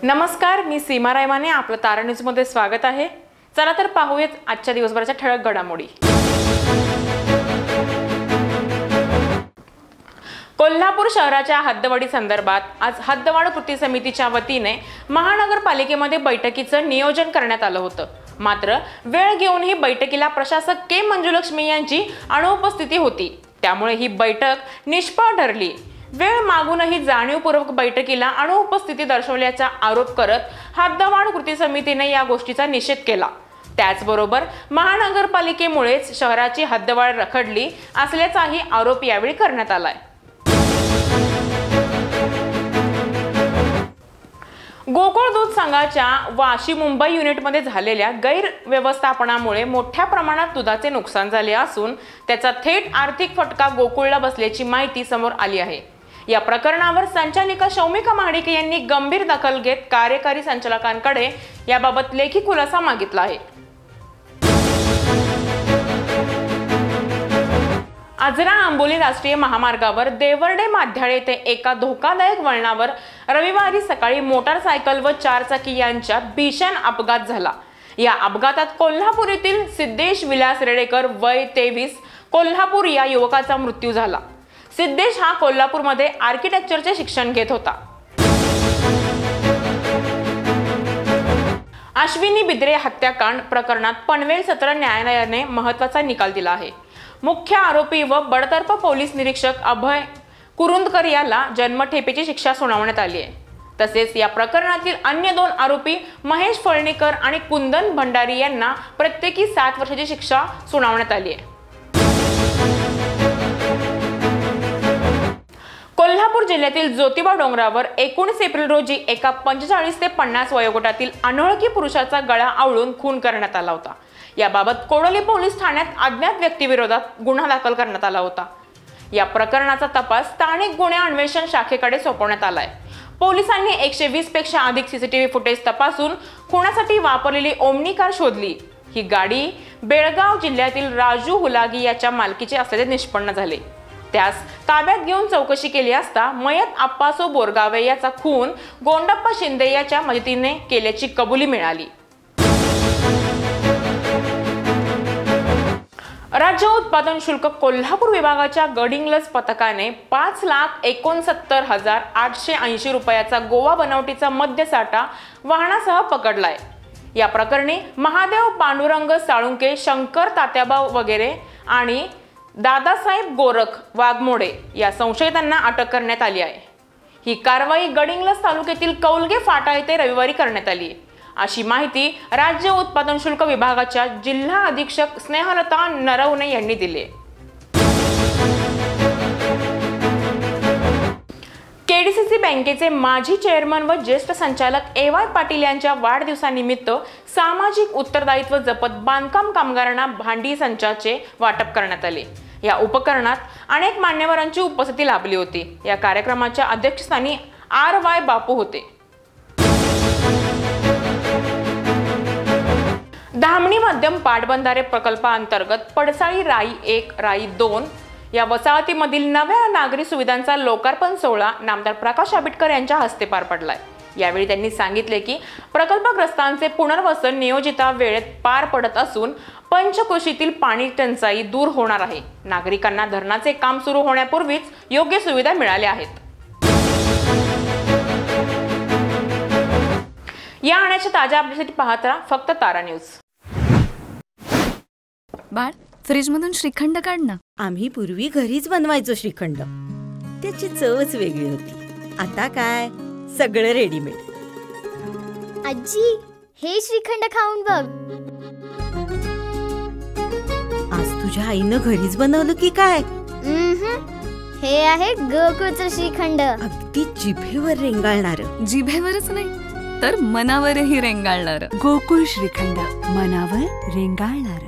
नमस्कार, मी सीमा रायमाने. आपलं तारा न्यूजमध्ये स्वागत आहे. चला तर पाहूयात आजच्या दिवसभराच्या ठळक घडामोडी. कोल्हापूर शहराच्या हद्दवाढी संदर्भात आज हद्दवाढ कृती समितीच्या वतीने महानगरपालिकेमध्ये बैठकीचं नियोजन करण्यात आलं होतं. मात्र वेळ घेऊन ही बैठकीला प्रशासक के मंजुलक्ष्मी यांची अनुपस्थिती होती. त्यामुळे ही बैठक निष्फळ ठरली. वेळ मागूनही जाणीवपूर्वक बैठकीला अनुपस्थिती दर्शवल्याचा आरोप करत हद्दवाढ कृती समितीने या गोष्टीचा निषेध केला. त्याचबरोबर महानगरपालिकेमुळेच शहराची हद्दवाढ रखडली असल्याचाही आरोप यावेळी करण्यात आलाय. गोकुळ दूध संघाच्या वाशी मुंबई युनिटमध्ये झालेल्या गैरव्यवस्थापनामुळे मोठ्या प्रमाणात दुधाचे नुकसान झाले असून त्याचा थेट आर्थिक फटका गोकुळला बसल्याची माहिती समोर आली आहे. या प्रकरणावर संचालिका शौमिका महाडिक यांनी गंभीर दखल घेत कार्यकारी संचालकांकडे याबाबत लेखी खुलासा मागितला आहे. आजरा आंबोली राष्ट्रीय महामार्गावर देवर्डे माध्याळे येथे एका धोकादायक वळणावर रविवारी सकाळी मोटारसायकल व चारचाकी यांच्यात भीषण अपघात झाला. या अपघातात कोल्हापूर येथील सिद्धेश विलास रेडेकर वय 23 कोल्हापूर या युवकाचा मृत्यू झाला. सिद्धेश हा कोल्हापूरमध्ये आर्किटेक्चरचे शिक्षण घेत होता. अश्विनी बिद्रे हत्याकांड प्रकरणात पनवेल सत्र न्यायालयाने महत्त्वाचा निकाल दिला आहे. मुख्य आरोपी व बडतर्फ पोलीस निरीक्षक अभय कुरुंदकर याला जन्मठेपेची शिक्षा सुनावण्यात आली आहे. तसेच या प्रकरणातील अन्य 2 आरोपी महेश फळणीकर आणि कुंदन भंडारी यांना प्रत्येकी 7 वर्षाची शिक्षा सुनावण्यात आली आहे. कोल्हापूर जिल्ह्यातील ज्योतिबा डोंगरावर 19 एप्रिल रोजी एका 45 ते 50 वयोगटातील अनोळखी पुरुषाचा गळा आवळून खून करण्यात आला होता. याबाबत कोडोली पोलीस ठाण्यात अज्ञात व्यक्तीविरोधात गुन्हा दाखल करण्यात आला होता. या प्रकरणाचा तपास स्थानिक गुन्हे अन्वेषण शाखेकडे सोपवण्यात आलाय. पोलिसांनी 120 पेक्षा अधिक सीसीटीव्ही फुटेज तपासून खुनासाठी वापरलेली ओमनी कार शोधली. ही गाडी बेळगाव जिल्ह्यातील राजू हुलागी याच्या मालकीची असल्याचे निष्पन्न झाले. त्यास ताब्यात घेऊन चौकशी केली असता मयत आप्पासो बोरगावे याचा खून गोंडप्पा शिंदे याच्या मदतीने केल्याची कबुली मिळाली. राज्य उत्पादन शुल्क कोल्हापूर विभागाच्या गडिंग्लज पथकाने 5,69,880 रुपयाचा गोवा बनावटीचा मद्यसाठा वाहनासह पकडलाय. या प्रकरणी महादेव पांडुरंग साळुंके, शंकर तात्याबा वगैरे आणि दादासाहेब गोरख वाघमोडे या संशयितांना अटक करण्यात आली आहे. ही कारवाई गडिंग्लज तालुक्यातील कौलगे फाटा येथे रविवारी करण्यात आली अशी माहिती राज्य उत्पादन शुल्क विभागाच्या जिल्हा अधीक्षक स्नेहलता नरवणे यांनी दिली. केडीसीसी बँकेचे माजी चेअरमन व ज्येष्ठ संचालक AY पाटील यांच्या वाढदिवसानिमित्त सामाजिक उत्तरदायित्व जपत बांधकाम कामगारांना भांडी संचाचे वाटप करण्यात आले. या उपकरणात अनेक मान्यवरांची उपस्थिती लाभली होती. या कार्यक्रमाच्या अध्यक्षस्थानी RY बापू होते. धामणी मध्यम पाटबंधारे प्रकल्पाअंतर्गत पडसाळी राई 1 राई 2 या वसाहतीमधील नव्या नागरी सुविधांचा लोकार्पण सोहळा नामदार प्रकाश आबिटकर यांच्या हस्ते पार पडलाय. यावेळी त्यांनी सांगितले की प्रकल्पग्रस्तांचे पुनर्वसन नियोजित वेळेत पार पडत असून पंचक्रोशीतील पाणी टंचाई दूर होणार आहे. नागरिकांना धरणाचे काम सुरू होण्यापूर्वीच योग्य सुविधा मिळाल्या आहेत. या आणाच्या ताज्या अपडेटसाठी पाहत राहा फक्त तारा न्यूज. बाळ, फ्रीजमधून श्रीखंड काढ ना. आम्ही पूर्वी घरीच बनवायचो श्रीखंड. त्याची चवच वेगळी होती. आता काय सगळं रेडीमेड. आजी, हे श्रीखंड खाऊन बघ. आज तुझ्या आईनं घरीच बनवलं की काय? हे आहे गोकुळचं श्रीखंड. अगदी जिभेवर रेंगाळणारं. जिभेवरच नाही तर मनावरही रेंगाळणार. गोकुळ श्रीखंड, मनावर रेंगाळणार.